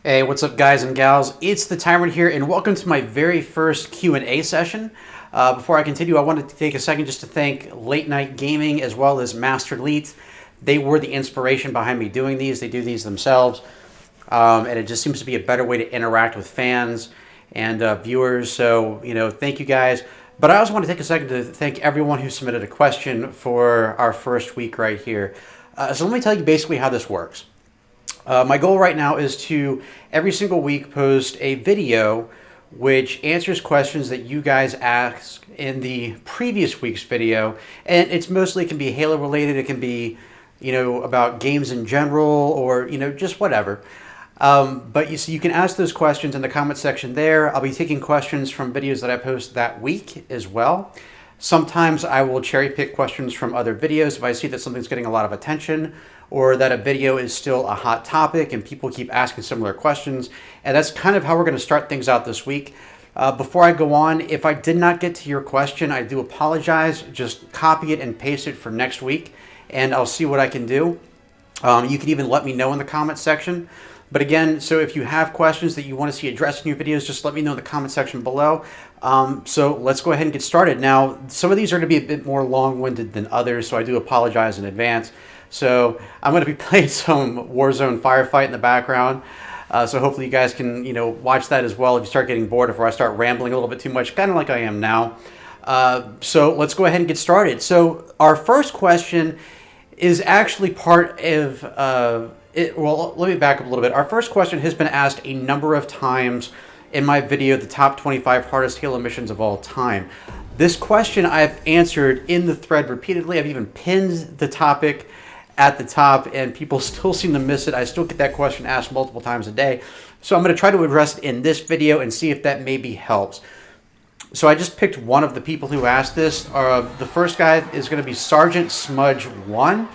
Hey, what's up, guys and gals? It's the Tyrant here, and welcome to my very first Q&A session. Before I continue, I wanted to take a second just to thank Late Night Gaming as well as Master Elite. They were the inspiration behind me doing these. They do these themselves, and it just seems to be a better way to interact with fans and viewers. So, thank you guys. But I also want to take a second to thank everyone who submitted a question for our first week right here. So let me tell you basically how this works. My goal right now is to every single week post a video which answers questions that you guys asked in the previous week's video, and it can be Halo related. It can be about games in general, or just whatever. But you can ask those questions in the comment section there. I'll be taking questions from videos that I post that week as well. Sometimes I will cherry pick questions from other videos if I see that something's getting a lot of attention, or that a video is still a hot topic and people keep asking similar questions. And that's kind of how we're going to start things out this week. Before I go on, if I did not get to your question, I do apologize. Just copy it and paste it for next week, and I'll see what I can do. You can even let me know in the comment section. But again, so if you have questions that you want to see addressed in your videos, just let me know in the comment section below. So let's go ahead and get started. Now, some of these are going to be a bit more long-winded than others, so I do apologize in advance. So I'm going to be playing some Warzone Firefight in the background. So hopefully you guys can, watch that as well if you start getting bored, or if I start rambling a little bit too much, kind of like I am now. So let's go ahead and get started. So our first question is actually part of... well, let me back up a little bit. Our first question has been asked a number of times in my video, the top 25 hardest Halo missions of all time. This question I've answered in the thread repeatedly. I've even pinned the topic at the top, and people still seem to miss it. I still get that question asked multiple times a day. So I'm going to try to address it in this video and see if that maybe helps. So I just picked one of the people who asked this. The first guy is going to be Sergeant Smudge 1.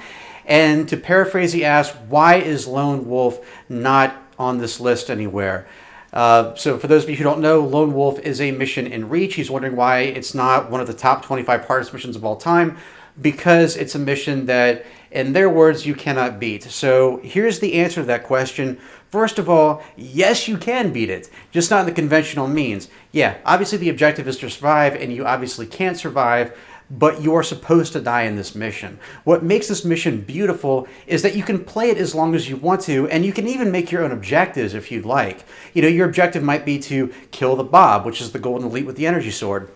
And to paraphrase, he asked, why is Lone Wolf not on this list anywhere? So for those of you who don't know, Lone Wolf is a mission in Reach. He's wondering why it's not one of the top 25 hardest missions of all time, because it's a mission that, in their words, you cannot beat. So here's the answer to that question. First of all, yes, you can beat it, just not in the conventional means. Yeah, obviously the objective is to survive, and you obviously can't survive, but you're supposed to die in this mission. What makes this mission beautiful is that you can play it as long as you want to, and you can even make your own objectives if you'd like. Your objective might be to kill the Bob, which is the golden elite with the energy sword.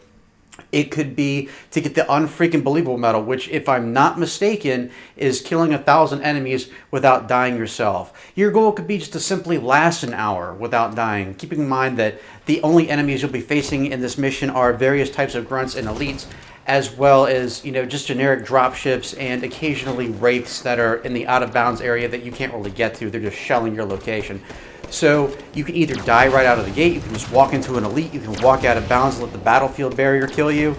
It could be to get the unfreaking believable medal, which, if I'm not mistaken, is killing 1,000 enemies without dying yourself. Your goal could be just to simply last an hour without dying, keeping in mind that the only enemies you'll be facing in this mission are various types of grunts and elites, as well as, just generic dropships and occasionally wraiths that are in the out-of-bounds area that you can't really get to. They're just shelling your location. So you can either die right out of the gate, you can just walk into an elite, you can walk out of bounds and let the battlefield barrier kill you,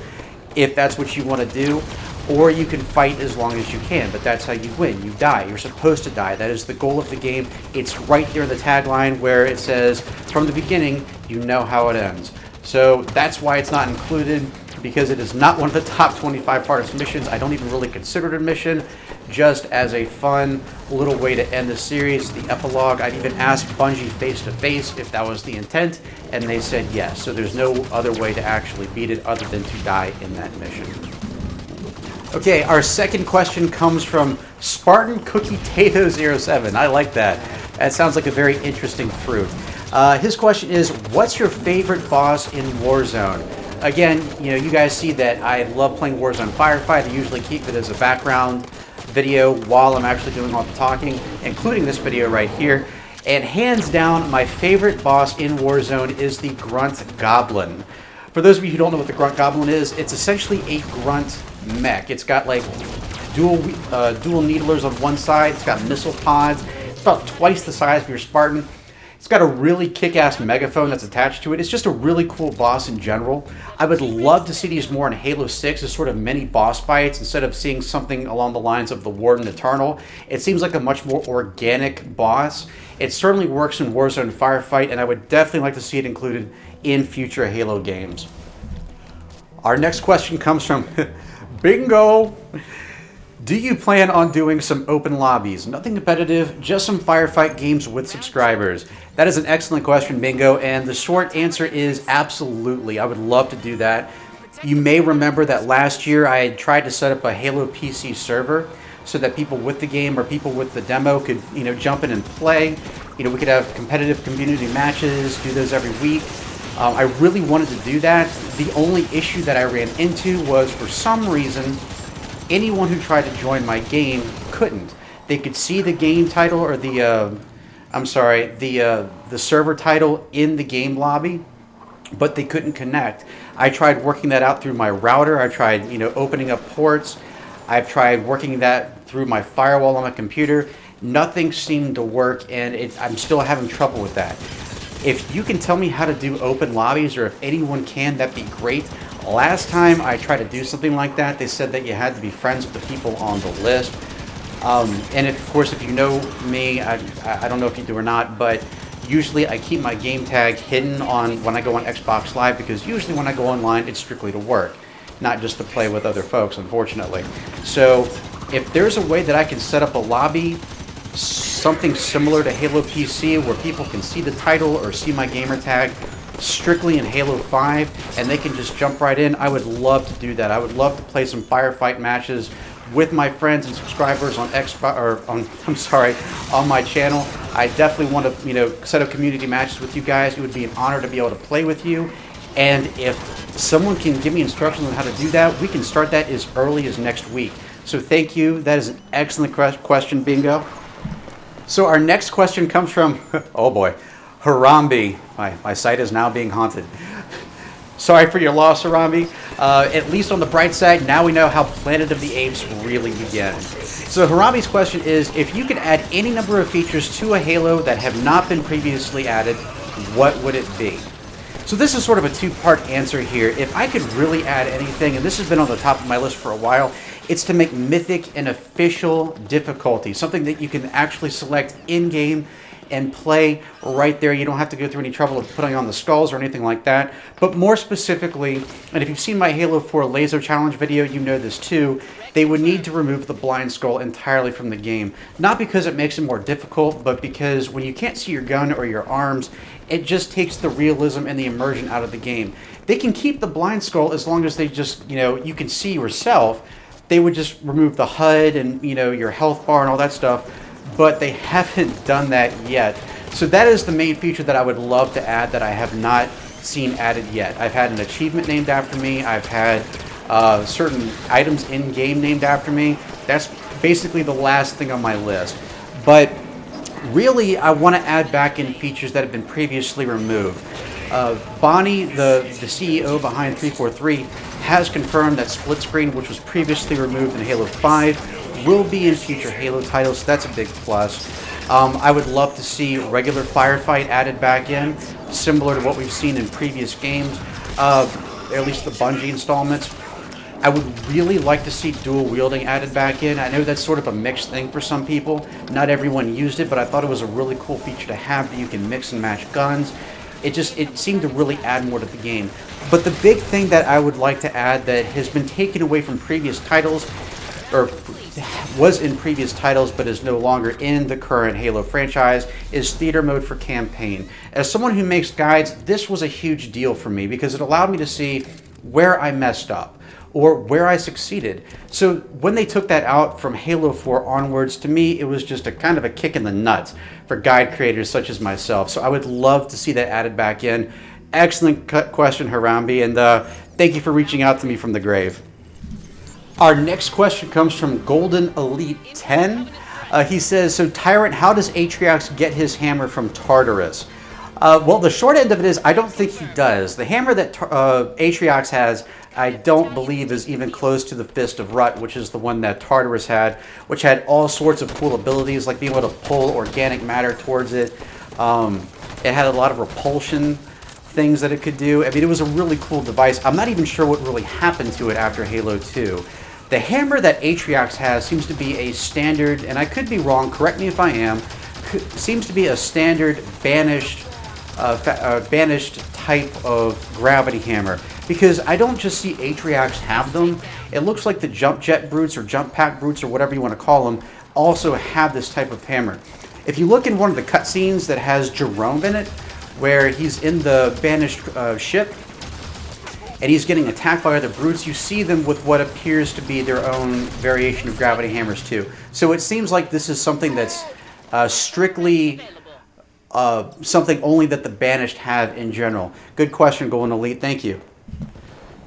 if that's what you want to do, or you can fight as long as you can, but that's how you win. You die. You're supposed to die. That is the goal of the game. It's right there in the tagline where it says, from the beginning, you know how it ends. So that's why it's not included, because it is not one of the top 25 hardest missions. I don't even really consider it a mission, just as a fun little way to end the series, the epilogue. I'd even asked Bungie face-to-face if that was the intent, and they said yes. So there's no other way to actually beat it other than to die in that mission. Okay, our second question comes from Spartan Cookie Tato 07. I like that. That sounds like a very interesting fruit. His question is, what's your favorite boss in Warzone? Again, you guys see that I love playing Warzone Firefight. I usually keep it as a background video while I'm actually doing all the talking, including this video right here. And hands down, my favorite boss in Warzone is the Grunt Goblin. For those of you who don't know what the Grunt Goblin is, it's essentially a grunt mech. It's got like dual needlers on one side. It's got missile pods. It's about twice the size of your Spartan. It's got a really kick-ass megaphone that's attached to it. It's just a really cool boss in general. I would love to see these more in Halo 6 as sort of mini boss fights instead of seeing something along the lines of the Warden Eternal. It seems like a much more organic boss. It certainly works in Warzone Firefight, and I would definitely like to see it included in future Halo games. Our next question comes from Bingo! Do you plan on doing some open lobbies? Nothing competitive, just some firefight games with subscribers. That is an excellent question, Bingo, and the short answer is absolutely. I would love to do that. You may remember that last year I had tried to set up a Halo PC server so that people with the game or people with the demo could, jump in and play. We could have competitive community matches, do those every week. I really wanted to do that. The only issue that I ran into was, for some reason, anyone who tried to join my game couldn't. They could see the game title or the server title in the game lobby, but they couldn't connect. I tried working that out through my router. I tried, opening up ports. I've tried working that through my firewall on my computer. Nothing seemed to work, and I'm still having trouble with that. If you can tell me how to do open lobbies, or if anyone can, that'd be great. Last time I tried to do something like that, they said that you had to be friends with the people on the list. And of course, if you know me, I don't know if you do or not, but usually I keep my game tag hidden when I go on Xbox Live, because usually when I go online, it's strictly to work, not just to play with other folks, unfortunately. So if there's a way that I can set up a lobby, something similar to Halo PC, where people can see the title or see my gamer tag strictly in Halo 5, and they can just jump right in, I would love to do that. I would love to play some firefight matches with my friends and subscribers on on my channel. I definitely want to, set up community matches with you guys. It would be an honor to be able to play with you. And if someone can give me instructions on how to do that, we can start that as early as next week. So thank you. That is an excellent question, Bingo. So our next question comes from, oh boy, Harambe. My site is now being haunted. Sorry for your loss, Harambe. At least on the bright side, now we know how Planet of the Apes really began. So Harambe's question is, if you could add any number of features to a Halo that have not been previously added, what would it be? So this is sort of a two-part answer here. If I could really add anything, and this has been on the top of my list for a while, it's to make Mythic an official difficulty, something that you can actually select in-game and play right there. You don't have to go through any trouble of putting on the skulls or anything like that. But more specifically, and if you've seen my Halo 4 LASO challenge video, you know this too, they would need to remove the blind skull entirely from the game. Not because it makes it more difficult, but because when you can't see your gun or your arms, it just takes the realism and the immersion out of the game. They can keep the blind skull as long as they just, you can see yourself. They would just remove the HUD and, your health bar and all that stuff, but they haven't done that yet. So that is the main feature that I would love to add that I have not seen added yet. I've had an achievement named after me. I've had certain items in-game named after me. That's basically the last thing on my list. But really, I want to add back in features that have been previously removed. Bonnie, the CEO behind 343, has confirmed that split screen, which was previously removed in Halo 5, will be in future Halo titles, so that's a big plus. I would love to see regular firefight added back in, similar to what we've seen in previous games, at least the Bungie installments. I would really like to see dual wielding added back in. I know that's sort of a mixed thing for some people. Not everyone used it, but I thought it was a really cool feature to have, that you can mix and match guns. It seemed to really add more to the game. But the big thing that I would like to add that has been taken away from previous titles, or was in previous titles but is no longer in the current Halo franchise, is theater mode for campaign. As someone who makes guides, this was a huge deal for me because it allowed me to see where I messed up or where I succeeded. So when they took that out from Halo 4 onwards, to me it was just a kind of a kick in the nuts for guide creators such as myself. So I would love to see that added back in. Excellent question, Harambe, and thank you for reaching out to me from the grave. Our next question comes from Golden Elite 10. He says, so Tyrant, how does Atriox get his hammer from Tartarus? Well, the short end of it is I don't think he does. The hammer that Atriox has, I don't believe is even close to the Fist of Rut, which is the one that Tartarus had, which had all sorts of cool abilities, like being able to pull organic matter towards it. It had a lot of repulsion things that it could do. I mean, it was a really cool device. I'm not even sure what really happened to it after Halo 2. The hammer that Atriox has seems to be a standard, and I could be wrong, correct me if I am, seems to be a standard banished type of gravity hammer, because I don't just see Atriox have them. It looks like the Jump Jet Brutes or Jump Pack Brutes or whatever you want to call them also have this type of hammer. If you look in one of the cutscenes that has Jerome in it, where he's in the banished ship, and he's getting attacked by other brutes, you see them with what appears to be their own variation of gravity hammers too. So it seems like this is something that's strictly something only that the banished have in general. Good question, Golden Elite. Thank you.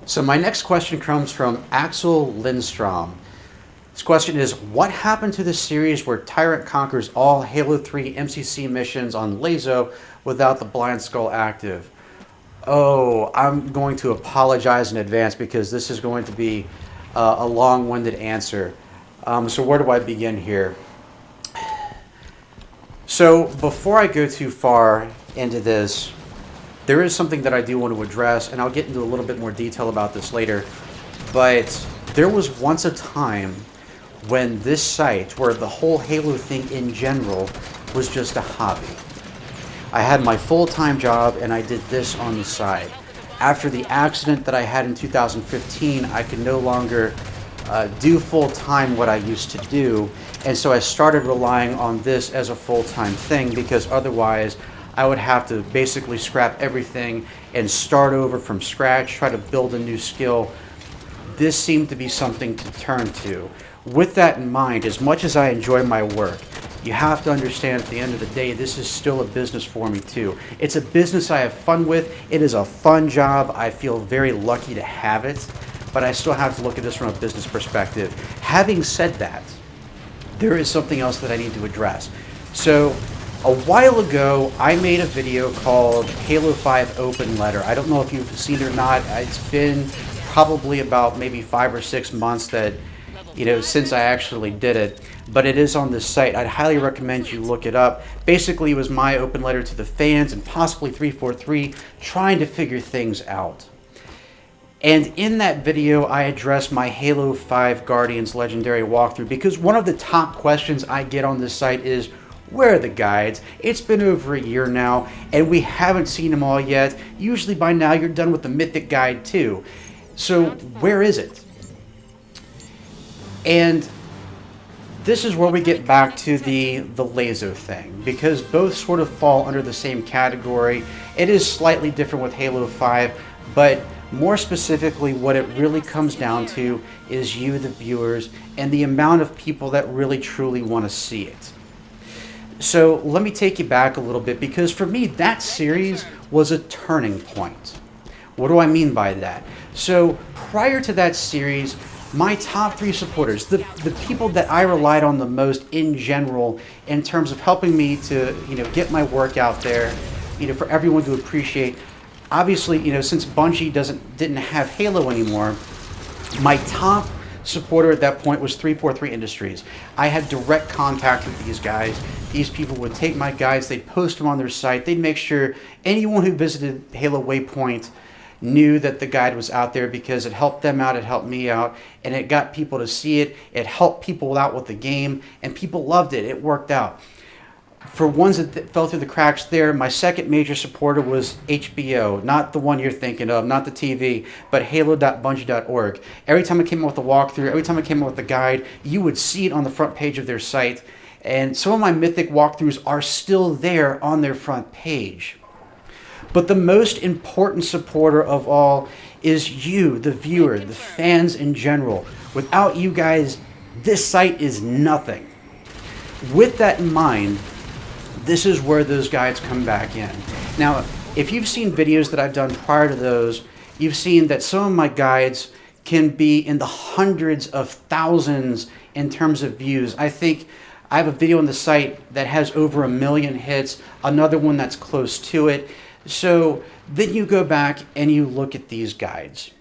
So my next question comes from Axel Lindstrom. This question is, what happened to the series where Tyrant conquers all Halo 3 MCC missions on LASO without the Blind Skull active? Oh, I'm going to apologize in advance because this is going to be a long-winded answer. So where do I begin here? So before I go too far into this, there is something that I do want to address, and I'll get into a little bit more detail about this later. But there was once a time when this site, where the whole Halo thing in general was just a hobby. I had my full-time job and I did this on the side. After the accident that I had in 2015, I could no longer do full-time what I used to do, and so I started relying on this as a full-time thing, because otherwise I would have to basically scrap everything and start over from scratch, try to build a new skill. This seemed to be something to turn to. With that in mind, as much as I enjoy my work, you have to understand at the end of the day, this is still a business for me too. It's a business I have fun with. It is a fun job. I feel very lucky to have it, but I still have to look at this from a business perspective. Having said that, there is something else that I need to address. So a while ago, I made a video called Halo 5 Open Letter. I don't know if you've seen it or not. It's been probably about maybe 5 or 6 months that, since I actually did it, but it is on this site. I'd highly recommend you look it up. Basically, it was my open letter to the fans and possibly 343 trying to figure things out. And in that video, I addressed my Halo 5 Guardians Legendary walkthrough, because one of the top questions I get on this site is, where are the guides? It's been over a year now, and we haven't seen them all yet. Usually by now, you're done with the Mythic guide too. So where is it? And this is where we get back to the LASO thing, because both sort of fall under the same category. It is slightly different with Halo 5, but more specifically, what it really comes down to is you, the viewers, and the amount of people that really truly want to see it. So let me take you back a little bit, because for me, that series was a turning point. What do I mean by that? So prior to that series, my top 3 supporters, the people that I relied on the most in general in terms of helping me to get my work out there, for everyone to appreciate. Obviously, since Bungie didn't have Halo anymore, my top supporter at that point was 343 Industries. I had direct contact with these guys. These people would take my guides, they'd post them on their site, they'd make sure anyone who visited Halo Waypoint knew that the guide was out there, because it helped them out, it helped me out, and it got people to see it. It helped people out with the game, and people loved it. It worked out. For ones that fell through the cracks there, my second major supporter was HBO, not the one you're thinking of, not the TV, but halo.bungie.org. Every time I came out with a walkthrough, every time I came out with a guide, you would see it on the front page of their site. And some of my Mythic walkthroughs are still there on their front page. But the most important supporter of all is you, the viewer, the fans in general. Without you guys, this site is nothing. With that in mind, this is where those guides come back in. Now, if you've seen videos that I've done prior to those, you've seen that some of my guides can be in the hundreds of thousands in terms of views. I think I have a video on the site that has over 1 million hits, another one that's close to it. So then you go back and you look at these guides.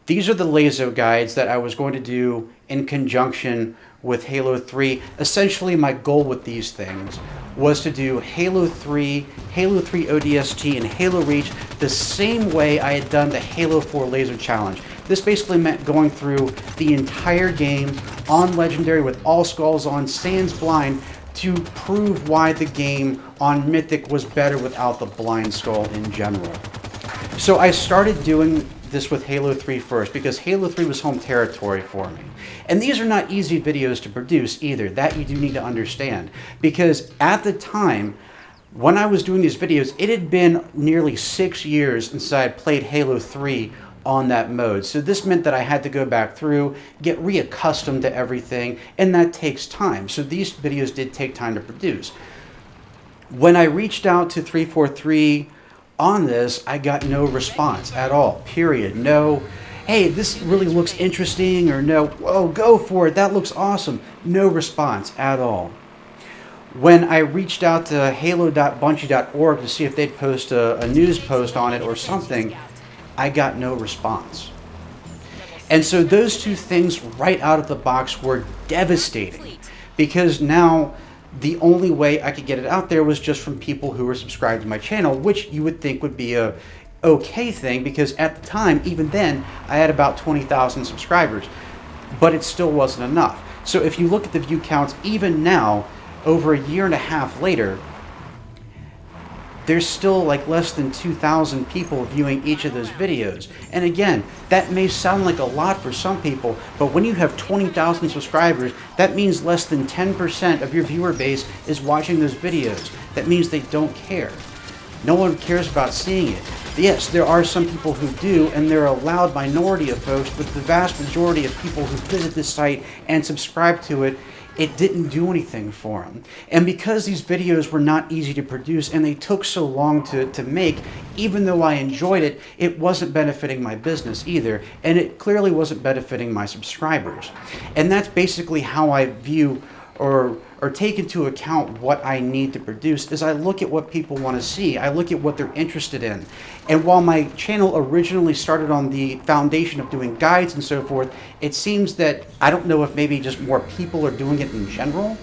These are the LASO guides that I was going to do in conjunction with Halo 3. Essentially, my goal with these things was to do Halo 3, Halo 3 ODST, and Halo Reach the same way I had done the Halo 4 Laser Challenge. This basically meant going through the entire game on Legendary with all skulls on, sans blind, to prove why the game on Mythic was better without the blind skull in general. So I started doing this with Halo 3 first, because Halo 3 was home territory for me. And these are not easy videos to produce either. That you do need to understand. Because at the time, when I was doing these videos, it had been nearly 6 years since I had played Halo 3 on that mode. So this meant that I had to go back through, get reaccustomed to everything, and that takes time. So these videos did take time to produce. When I reached out to 343 on this, I got no response at all, period. No, hey, this really looks interesting, or no, oh, go for it, that looks awesome. No response at all. When I reached out to halo.bungie.org to see if they'd post a news post on it or something, I got no response. And so those two things right out of the box were devastating, because now the only way I could get it out there was just from people who were subscribed to my channel, which you would think would be a okay thing, because at the time, even then, I had about 20,000 subscribers, but it still wasn't enough. So if you look at the view counts, even now, over a year and a half later, there's still like less than 2,000 people viewing each of those videos. And again, that may sound like a lot for some people, but when you have 20,000 subscribers, that means less than 10% of your viewer base is watching those videos. That means they don't care. No one cares about seeing it. Yes, there are some people who do, and they're a loud minority of folks, but the vast majority of people who visit this site and subscribe to it, it didn't do anything for them. And because these videos were not easy to produce and they took so long to make, even though I enjoyed it, it wasn't benefiting my business either, and it clearly wasn't benefiting my subscribers. And that's basically how I view or take into account what I need to produce, is I look at what people want to see. I look at what they're interested in. And while my channel originally started on the foundation of doing guides and so forth, it seems that, I don't know if maybe just more people are doing it in general,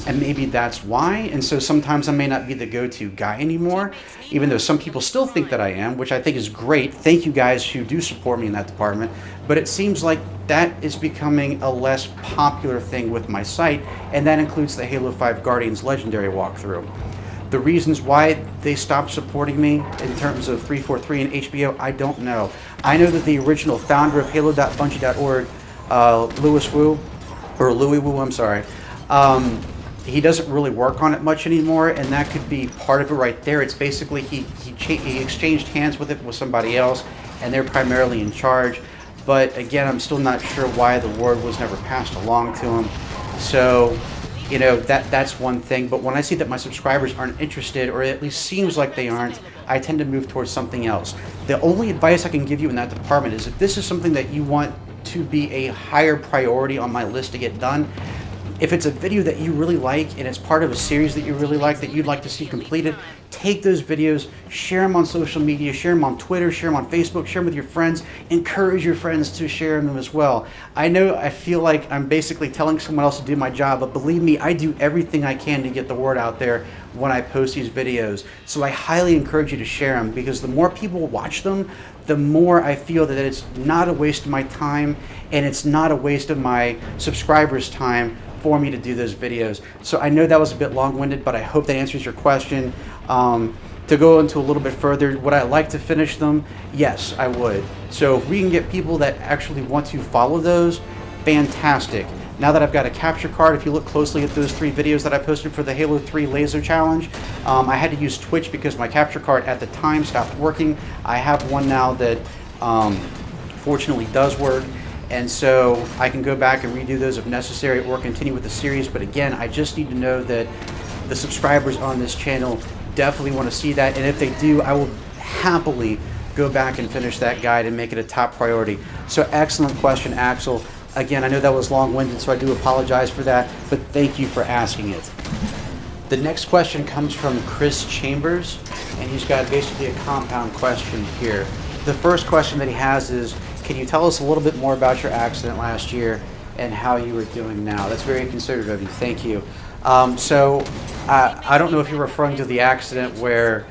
and maybe that's why. And so sometimes I may not be the go-to guy anymore, even though some people still think that I am, which I think is great. Thank you guys who do support me in that department. But it seems like that is becoming a less popular thing with my site, and that includes the Halo 5 Guardians Legendary walkthrough. The reasons why they stopped supporting me in terms of 343 and HBO, I don't know. I know that the original founder of halo.bungie.org, Louis Wu, I'm sorry, he doesn't really work on it much anymore, and that could be part of it right there. It's basically he exchanged hands with it with somebody else, and they're primarily in charge. But again, I'm still not sure why the word was never passed along to him. So, you know, that's one thing. But when I see that my subscribers aren't interested, or at least seems like they aren't, I tend to move towards something else. The only advice I can give you in that department is, if this is something that you want to be a higher priority on my list to get done, if it's a video that you really like and it's part of a series that you really like, that you'd like to see completed, take those videos, share them on social media, share them on Twitter, share them on Facebook, share them with your friends, encourage your friends to share them as well. I know I feel like I'm basically telling someone else to do my job, but believe me, I do everything I can to get the word out there when I post these videos. So I highly encourage you to share them, because the more people watch them, the more I feel that it's not a waste of my time, and it's not a waste of my subscribers' time for me to do those videos. So I know that was a bit long-winded, but I hope that answers your question. To go into a little bit further, would I like to finish them? Yes, I would. So if we can get people that actually want to follow those, fantastic. Now that I've got a capture card, if you look closely at those 3 videos that I posted for the Halo 3 LASO challenge, I had to use Twitch because my capture card at the time stopped working. I have one now that fortunately does work. And so I can go back and redo those if necessary, or continue with the series. But again, I just need to know that the subscribers on this channel definitely want to see that. And if they do, I will happily go back and finish that guide and make it a top priority. So excellent question, Axel. Again, I know that was long-winded, so I do apologize for that, but thank you for asking it. The next question comes from Chris Chambers, and he's got basically a compound question here. The first question that he has is, can you tell us a little bit more about your accident last year and how you were doing now? That's very considerate of you. Thank you. I don't know if you're referring to the accident where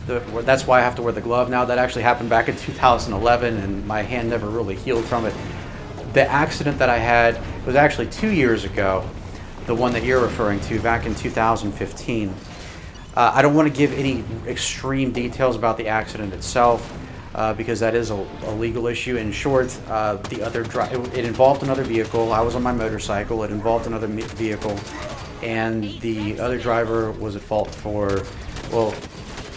that's why I have to wear the glove now. That actually happened back in 2011, and my hand never really healed from it. The accident that I had was actually 2 years ago, the one that you're referring to, back in 2015. I don't want to give any extreme details about the accident itself. because that is a legal issue. In short, it involved another vehicle. I was on my motorcycle. It involved another vehicle, and the other driver was at fault for, well,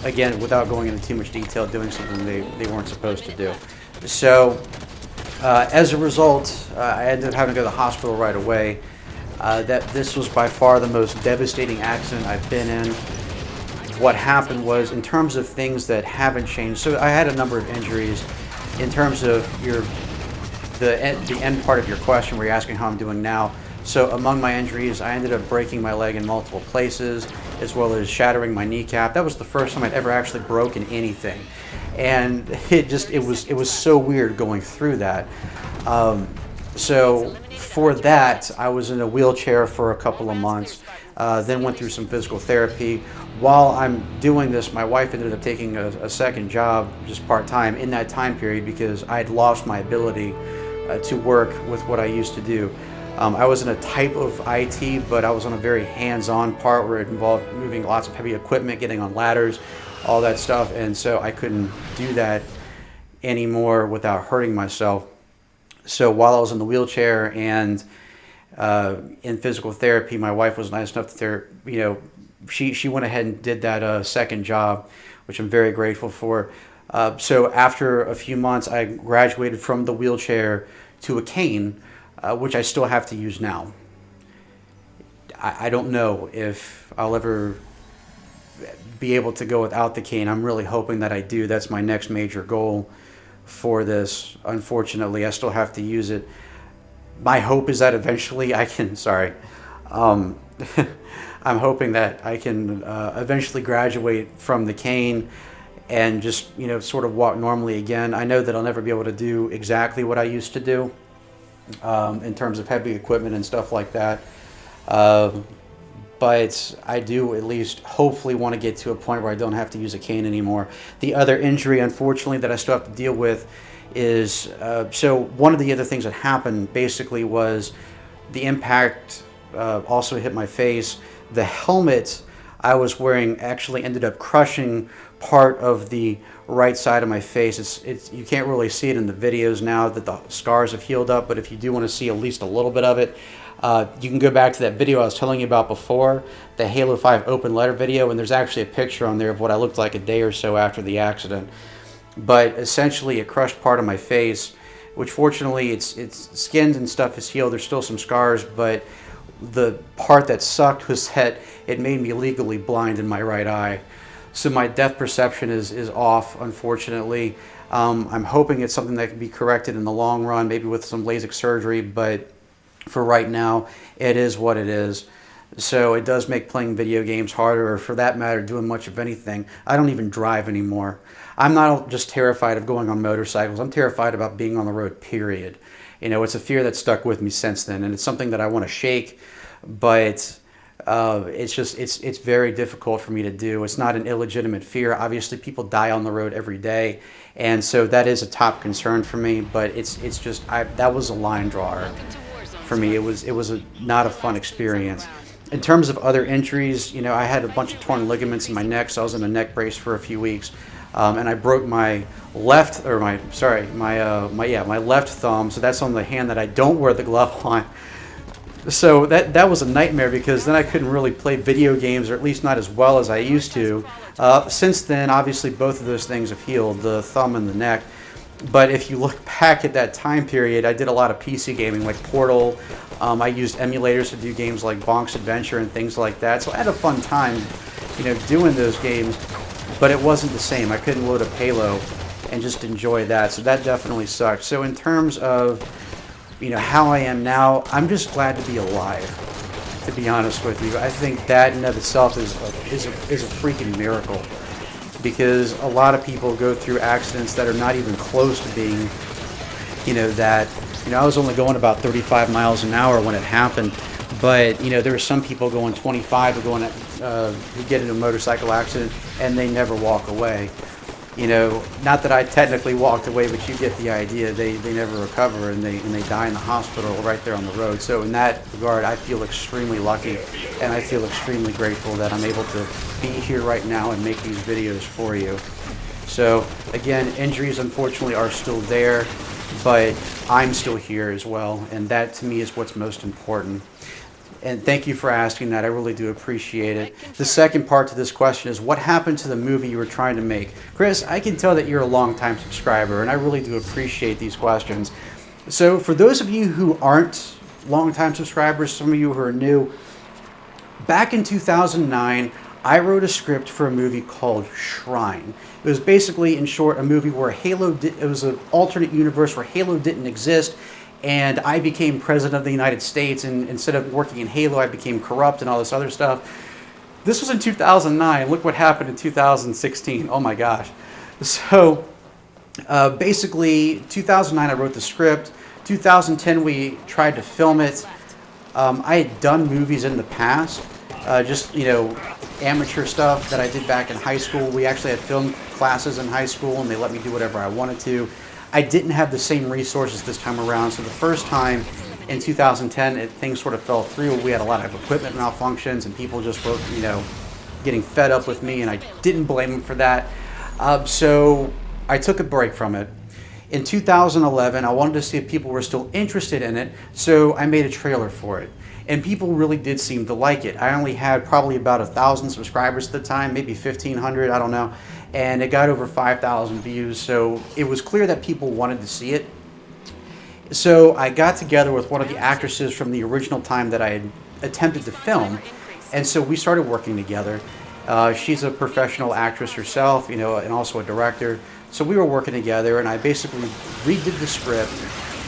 again, without going into too much detail, doing something they weren't supposed to do. So as a result, I ended up having to go to the hospital right away. This was by far the most devastating accident I've been in. What happened was, in terms of things that haven't changed, so I had a number of injuries. In terms of the end part of your question, where you're asking how I'm doing now, so among my injuries, I ended up breaking my leg in multiple places, as well as shattering my kneecap. That was the first time I'd ever actually broken anything, and it was so weird going through that. So for that, I was in a wheelchair for a couple of months, then went through some physical therapy. While I'm doing this, my wife ended up taking a second job, just part-time, in that time period, because I had lost my ability to work with what I used to do. I was in a type of IT, but I was on a very hands-on part where it involved moving lots of heavy equipment, getting on ladders, all that stuff, and so I couldn't do that anymore without hurting myself. So while I was in the wheelchair and in physical therapy, my wife was nice enough to, she went ahead and did that second job, which I'm very grateful for. So after a few months, I graduated from the wheelchair to a cane, which I still have to use now. I don't know if I'll ever be able to go without the cane. I'm really hoping that I do. That's my next major goal for this. Unfortunately, I still have to use it. My hope is that eventually I can, I'm hoping that I can eventually graduate from the cane and just, sort of walk normally again. I know that I'll never be able to do exactly what I used to do in terms of heavy equipment and stuff like that. But I do at least hopefully want to get to a point where I don't have to use a cane anymore. The other injury, unfortunately, that I still have to deal with is, so one of the other things that happened basically was the impact also hit my face. The helmet I was wearing actually ended up crushing part of the right side of my face. You can't really see it in the videos now that the scars have healed up, but if you do want to see at least a little bit of it, you can go back to that video I was telling you about before, the Halo 5 open letter video, and there's actually a picture on there of what I looked like a day or so after the accident. But essentially it crushed part of my face, which fortunately it's skinned and stuff is healed. There's still some scars, but the part that sucked was that it made me legally blind in my right eye. So my depth perception is off, unfortunately. I'm hoping it's something that can be corrected in the long run, maybe with some LASIK surgery, but for right now, it is what it is. So it does make playing video games harder, or for that matter, doing much of anything. I don't even drive anymore. I'm not just terrified of going on motorcycles. I'm terrified about being on the road, period. It's a fear that's stuck with me since then, and it's something that I want to shake, but it's very difficult for me to do. It's not an illegitimate fear. Obviously, people die on the road every day, and so that is a top concern for me, but that was a line drawer for me. It was not a fun experience. In terms of other injuries, I had a bunch of torn ligaments in my neck, so I was in a neck brace for a few weeks, and I broke my left thumb. So that's on the hand that I don't wear the glove on. So that was a nightmare, because then I couldn't really play video games, or at least not as well as I used to. Since then, obviously, both of those things have healed, the thumb and the neck. But if you look back at that time period, I did a lot of PC gaming, like Portal. I used emulators to do games like Bonk's Adventure and things like that. So I had a fun time, doing those games. But it wasn't the same. I couldn't load up Halo and just enjoy that. So that definitely sucked. So in terms of, how I am now, I'm just glad to be alive, to be honest with you. I think that in and of itself is a freaking miracle, because a lot of people go through accidents that are not even close to being, I was only going about 35 miles an hour when it happened, but there were some people going 25 who get into a motorcycle accident and they never walk away. Not that I technically walked away, but you get the idea. They never recover, and they die in the hospital right there on the road. So in that regard, I feel extremely lucky, and I feel extremely grateful that I'm able to be here right now and make these videos for you. So again, injuries unfortunately are still there, but I'm still here as well, and that to me is what's most important. And thank you for asking that. I really do appreciate it. The second part to this question is, what happened to the movie you were trying to make? Chris, I can tell that you're a longtime subscriber, and I really do appreciate these questions. So for those of you who aren't longtime subscribers, some of you who are new, back in 2009, I wrote a script for a movie called Shrine. It was basically, in short, a movie where it was an alternate universe where Halo didn't exist, and I became president of the United States, and instead of working in Halo, I became corrupt and all this other stuff. This was in 2009. Look what happened in 2016. Oh my gosh. So basically, 2009, I wrote the script. 2010, we tried to film it. I had done movies in the past, just, amateur stuff that I did back in high school. We actually had film classes in high school, and they let me do whatever I wanted to. I didn't have the same resources this time around, so the first time in 2010, things sort of fell through. We had a lot of equipment malfunctions, and people just were, getting fed up with me, and I didn't blame them for that. So I took a break from it. In 2011, I wanted to see if people were still interested in it, so I made a trailer for it. And people really did seem to like it. I only had probably about 1,000 subscribers at the time, maybe 1,500, I don't know. And it got over 5,000 views, so it was clear that people wanted to see it. So I got together with one of the actresses from the original time that I had attempted to film, and so we started working together. She's a professional actress herself, and also a director. So we were working together, and I basically redid the script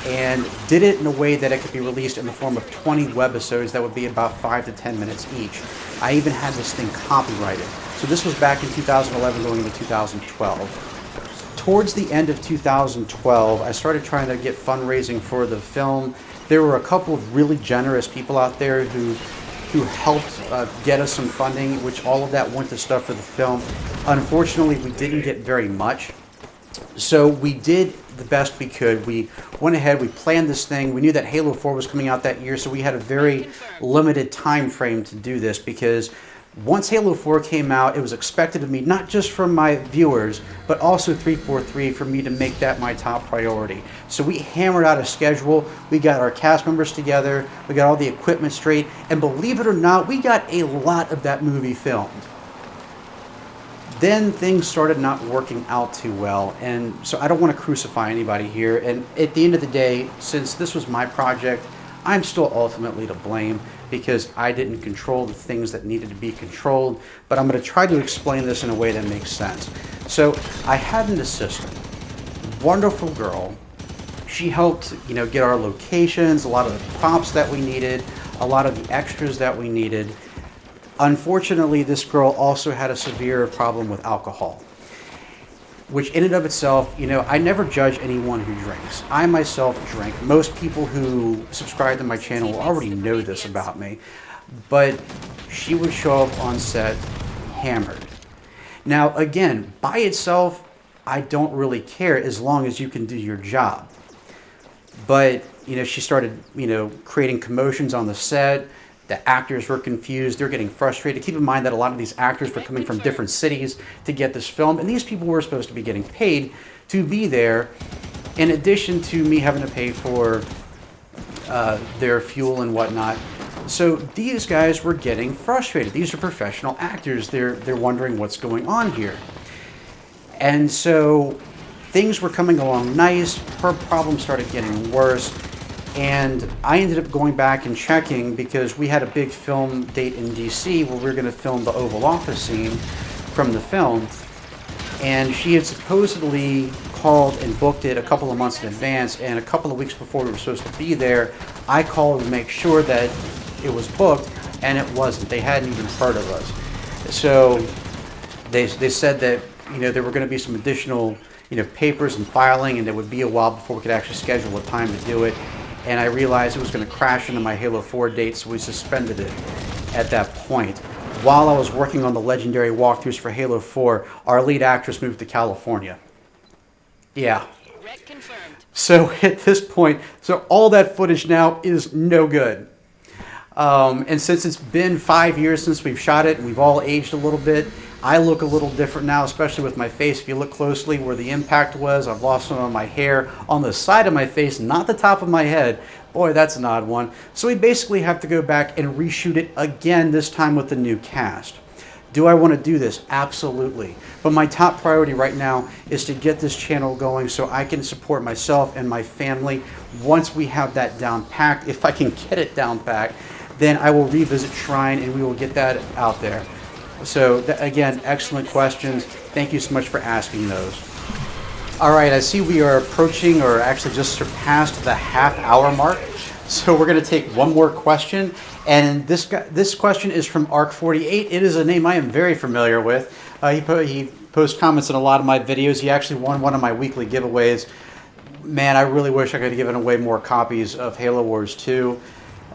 and did it in a way that it could be released in the form of 20 webisodes that would be about 5 to 10 minutes each. I even had this thing copyrighted. So this was back in 2011 going into 2012. Towards the end of 2012, I started trying to get fundraising for the film. There were a couple of really generous people out there who helped get us some funding, which all of that went to stuff for the film. Unfortunately, we didn't get very much. So we did the best we could. We went ahead, we planned this thing. We knew that Halo 4 was coming out that year, so we had a very limited time frame to do this, because once Halo 4 came out, it was expected of me, not just from my viewers, but also 343, for me to make that my top priority. So we hammered out a schedule. We got our cast members together. We got all the equipment straight. And believe it or not, we got a lot of that movie filmed. Then things started not working out too well, and so I don't want to crucify anybody here. And at the end of the day, since this was my project, I'm still ultimately to blame, because I didn't control the things that needed to be controlled. But I'm going to try to explain this in a way that makes sense. So I had an assistant, wonderful girl. She helped, get our locations, a lot of the props that we needed, a lot of the extras that we needed. Unfortunately, this girl also had a severe problem with alcohol, which in and of itself, I never judge anyone who drinks. I myself drink. Most people who subscribe to my channel already know this about me, but she would show up on set hammered. Now, again, by itself, I don't really care as long as you can do your job. But, she started, creating commotions on the set. The actors were confused. They're getting frustrated. Keep in mind that a lot of these actors were coming from different cities to get this film, and these people were supposed to be getting paid to be there, in addition to me having to pay for their fuel and whatnot. So these guys were getting frustrated. These are professional actors. They're wondering what's going on here. And so things were coming along nice. Her problem started getting worse. And I ended up going back and checking, because we had a big film date in DC where we were going to film the Oval Office scene from the film. And she had supposedly called and booked it a couple of months in advance. And a couple of weeks before we were supposed to be there, I called to make sure that it was booked, and it wasn't. They hadn't even heard of us. So they said that there were going to be some additional papers and filing, and it would be a while before we could actually schedule a time to do it. And I realized it was going to crash into my Halo 4 date, so we suspended it at that point. While I was working on the legendary walkthroughs for Halo 4, our lead actress moved to California. Yeah. So at this point, all that footage now is no good. And since it's been 5 years since we've shot it, and we've all aged a little bit, I look a little different now, especially with my face. If you look closely where the impact was, I've lost some of my hair on the side of my face, not the top of my head. Boy, that's an odd one. So we basically have to go back and reshoot it again, this time with the new cast. Do I want to do this? Absolutely. But my top priority right now is to get this channel going so I can support myself and my family. Once we have that down packed, if I can get it down packed, then I will revisit Shrine and we will get that out there. So again, excellent questions. Thank you so much for asking those. All right, I see we are approaching, or actually just surpassed, the half-hour mark. So we're going to take one more question, and this question is from Arc48. It is a name I am very familiar with. He posts comments in a lot of my videos. He actually won one of my weekly giveaways. Man, I really wish I could have given away more copies of Halo Wars 2.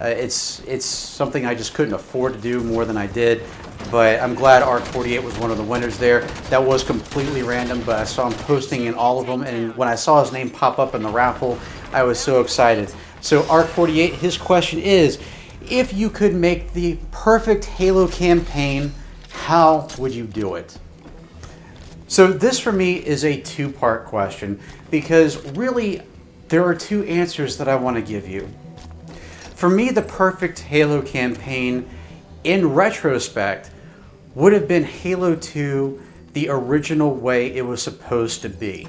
It's something I just couldn't afford to do more than I did. But I'm glad Arc48 was one of the winners there. That was completely random, but I saw him posting in all of them, and when I saw his name pop up in the raffle, I was so excited. So Arc48, his question is, if you could make the perfect Halo campaign, how would you do it? So this for me is a two-part question, because really there are two answers that I want to give you. For me, the perfect Halo campaign, in retrospect, would have been Halo 2 the original way it was supposed to be.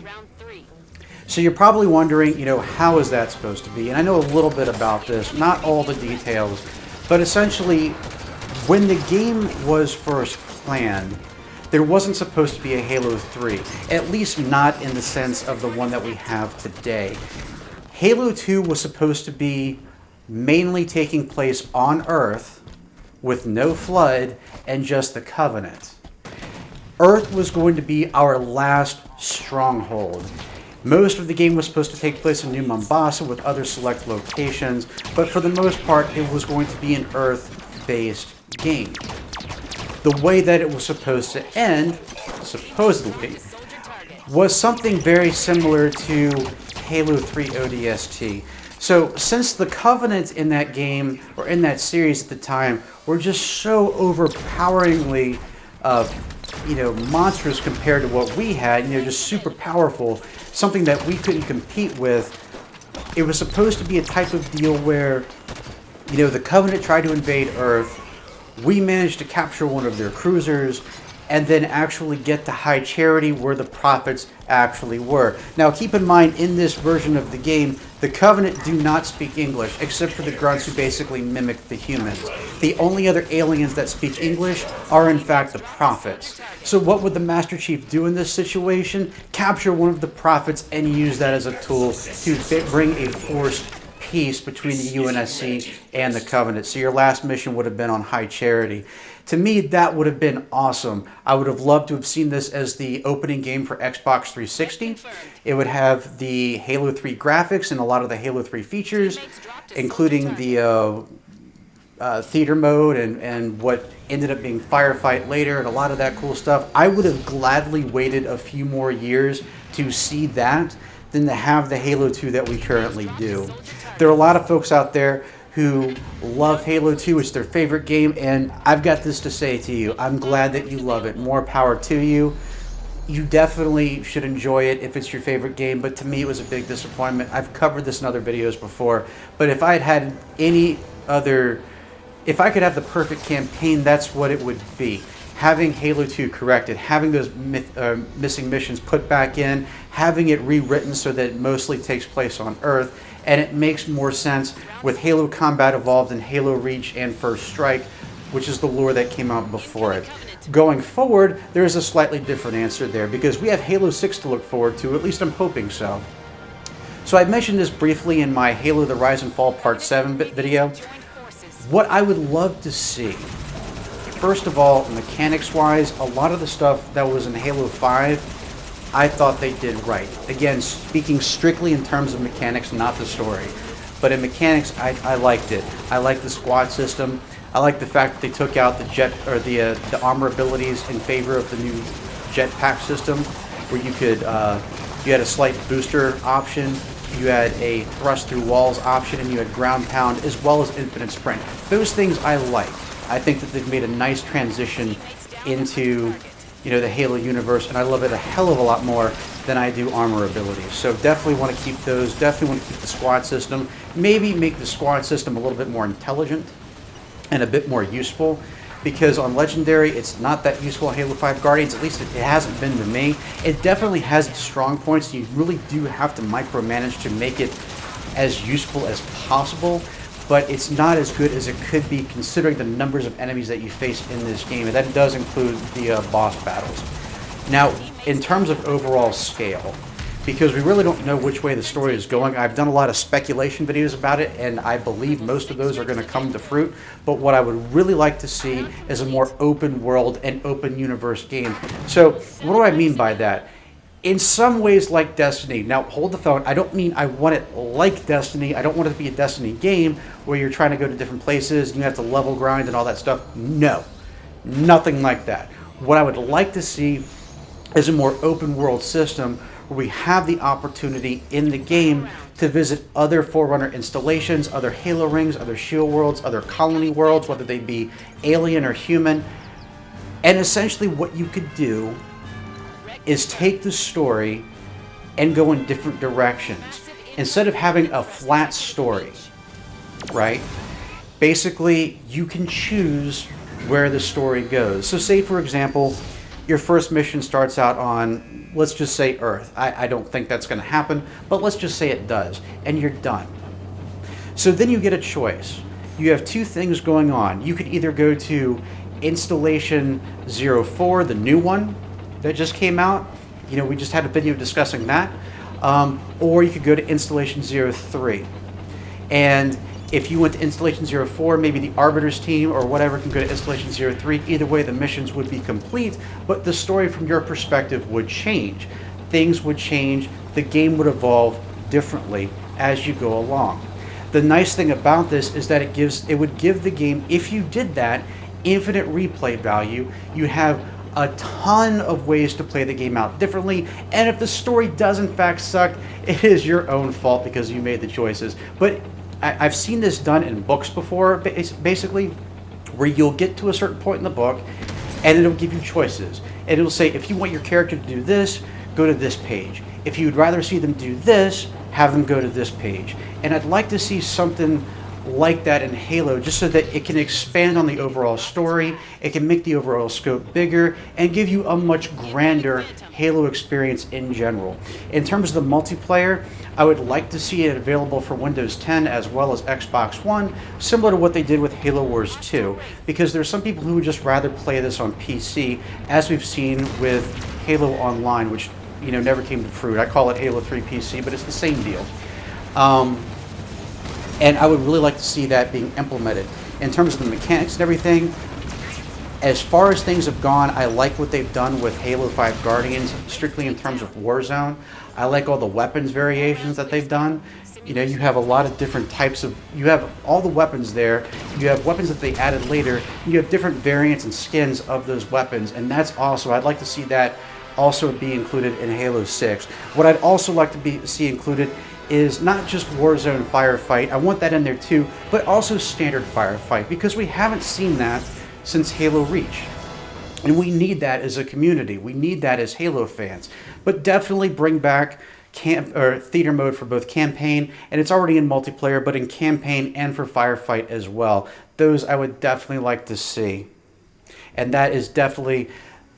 So you're probably wondering, how is that supposed to be? And I know a little bit about this, not all the details, but essentially, when the game was first planned, there wasn't supposed to be a Halo 3, at least not in the sense of the one that we have today. Halo 2 was supposed to be mainly taking place on Earth, with no flood and just the Covenant. Earth was going to be our last stronghold. Most of the game was supposed to take place in New Mombasa with other select locations, but for the most part it was going to be an Earth-based game. The way that it was supposed to end, supposedly, was something very similar to Halo 3 ODST. So since the Covenant in that game, or in that series at the time, were just so overpoweringly, monstrous compared to what we had, just super powerful, something that we couldn't compete with, it was supposed to be a type of deal where, the Covenant tried to invade Earth, we managed to capture one of their cruisers, and then actually get to High Charity where the prophets actually were. Now keep in mind, in this version of the game, the Covenant do not speak English, except for the grunts who basically mimic the humans. The only other aliens that speak English are in fact the prophets. So what would the Master Chief do in this situation? Capture one of the prophets and use that as a tool to bring a forced peace between the UNSC and the Covenant. So your last mission would have been on High Charity. To me, that would have been awesome. I would have loved to have seen this as the opening game for Xbox 360. It would have the Halo 3 graphics and a lot of the Halo 3 features, including the theater mode and what ended up being Firefight later and a lot of that cool stuff. I would have gladly waited a few more years to see that than to have the Halo 2 that we currently do. There are a lot of folks out there who love Halo 2, it's their favorite game, and I've got this to say to you. I'm glad that you love it. More power to you. You definitely should enjoy it if it's your favorite game, but to me it was a big disappointment. I've covered this in other videos before, but if I could have the perfect campaign, that's what it would be. Having Halo 2 corrected, having those missing missions put back in, having it rewritten so that it mostly takes place on Earth, and it makes more sense with Halo Combat Evolved and Halo Reach and First Strike, which is the lore that came out before it. Going forward, there is a slightly different answer there, because we have Halo 6 to look forward to, at least I'm hoping so. So I mentioned this briefly in my Halo The Rise and Fall Part 7 video. What I would love to see, first of all, mechanics-wise, a lot of the stuff that was in Halo 5, I thought they did right. Again, speaking strictly in terms of mechanics, not the story. But in mechanics, I liked it. I liked the squad system. I liked the fact that they took out the jet or the armor abilities in favor of the new jetpack system, where you could you had a slight booster option, you had a thrust through walls option, and you had ground pound as well as infinite sprint. Those things I like. I think that they've made a nice transition into the Halo universe, and I love it a hell of a lot more than I do armor abilities. So definitely want to keep those, definitely want to keep the squad system, maybe make the squad system a little bit more intelligent and a bit more useful, because on Legendary, it's not that useful on Halo 5 Guardians, at least it hasn't been to me. It definitely has its strong points, you really do have to micromanage to make it as useful as possible, but it's not as good as it could be considering the numbers of enemies that you face in this game, and that does include the boss battles. Now, in terms of overall scale, because we really don't know which way the story is going, I've done a lot of speculation videos about it, and I believe most of those are going to come to fruit, but what I would really like to see is a more open world and open universe game. So, what do I mean by that? In some ways like Destiny. Now, hold the phone. I don't mean I want it like Destiny. I don't want it to be a Destiny game where you're trying to go to different places and you have to level grind and all that stuff. No, nothing like that. What I would like to see is a more open world system where we have the opportunity in the game to visit other Forerunner installations, other Halo rings, other Shield worlds, other Colony worlds, whether they be alien or human. And essentially what you could do is take the story and go in different directions. Instead of having a flat story, right? Basically, you can choose where the story goes. So say, for example, your first mission starts out on, let's just say, Earth. I don't think that's going to happen, but let's just say it does, and you're done. So then you get a choice. You have two things going on. You could either go to Installation 04, the new one that just came out. We just had a video discussing that. Or you could go to Installation 03. And if you went to Installation 04, maybe the Arbiter's team or whatever can go to Installation 03. Either way, the missions would be complete, but the story from your perspective would change. Things would change. The game would evolve differently as you go along. The nice thing about this is that it would give the game, if you did that, infinite replay value. You have a ton of ways to play the game out differently, and if the story does in fact suck, it is your own fault because you made the choices. But I've seen this done in books before, basically, where you'll get to a certain point in the book and it'll give you choices, and it'll say, if you want your character to do this, go to this page. If you'd rather see them do this, have them go to this page. And I'd like to see something like that in Halo, just so that it can expand on the overall story, it can make the overall scope bigger, and give you a much grander Halo experience in general. In terms of the multiplayer, I would like to see it available for Windows 10 as well as Xbox One, similar to what they did with Halo Wars 2, because there's some people who would just rather play this on PC, as we've seen with Halo Online, which never came to fruit. I call it Halo 3 PC, but it's the same deal. And I would really like to see that being implemented. In terms of the mechanics and everything, as far as things have gone, I like what they've done with Halo 5 Guardians, strictly in terms of Warzone. I like all the weapons variations that they've done. You have a lot of different types of, you have all the weapons there, you have weapons that they added later, you have different variants and skins of those weapons, and that's awesome. I'd like to see that also be included in Halo 6. What I'd also like to see included is not just Warzone Firefight, I want that in there too, but also standard Firefight, because we haven't seen that since Halo Reach. And we need that as a community, we need that as Halo fans. But definitely bring back theater mode for both campaign, and it's already in multiplayer, but in campaign and for Firefight as well. Those I would definitely like to see. And that is definitely,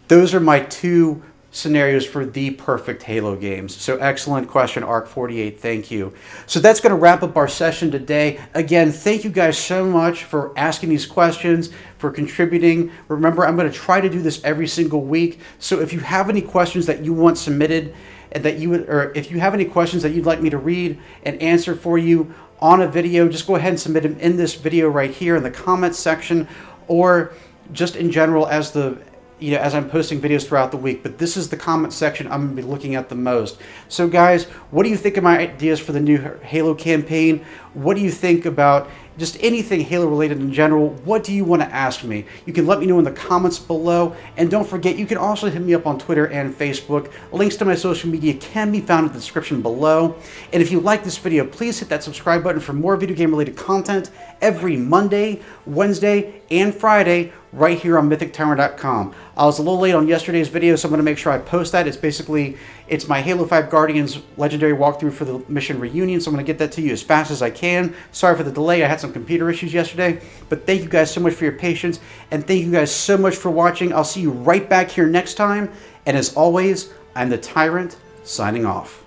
those are my two scenarios for the perfect Halo games. So excellent question, Arc48, thank you. So that's going to wrap up our session today. Again, thank you guys so much for asking these questions, for contributing. Remember, I'm going to try to do this every single week. So if you have any questions that you want submitted, and that you would, or if you have any questions that you'd like me to read and answer for you on a video, just go ahead and submit them in this video right here in the comments section, or just in general as I'm posting videos throughout the week. But this is the comment section I'm going to be looking at the most. So guys, what do you think of my ideas for the new Halo campaign? What do you think about just anything Halo related in general. What do you want to ask me? You can let me know in the comments below. And don't forget, you can also hit me up on Twitter and Facebook. Links to my social media can be found in the description below. And if you like this video, please hit that subscribe button for more video game related content every Monday, Wednesday, and Friday right here on MythicTyrant.com. I was a little late on yesterday's video, so I'm going to make sure I post that. It's my Halo 5 Guardians Legendary walkthrough for the mission reunion, so I'm going to get that to you as fast as I can. Sorry for the delay. I had some computer issues yesterday, but thank you guys so much for your patience, and thank you guys so much for watching. I'll see you right back here next time, and as always, I'm the Tyrant, signing off.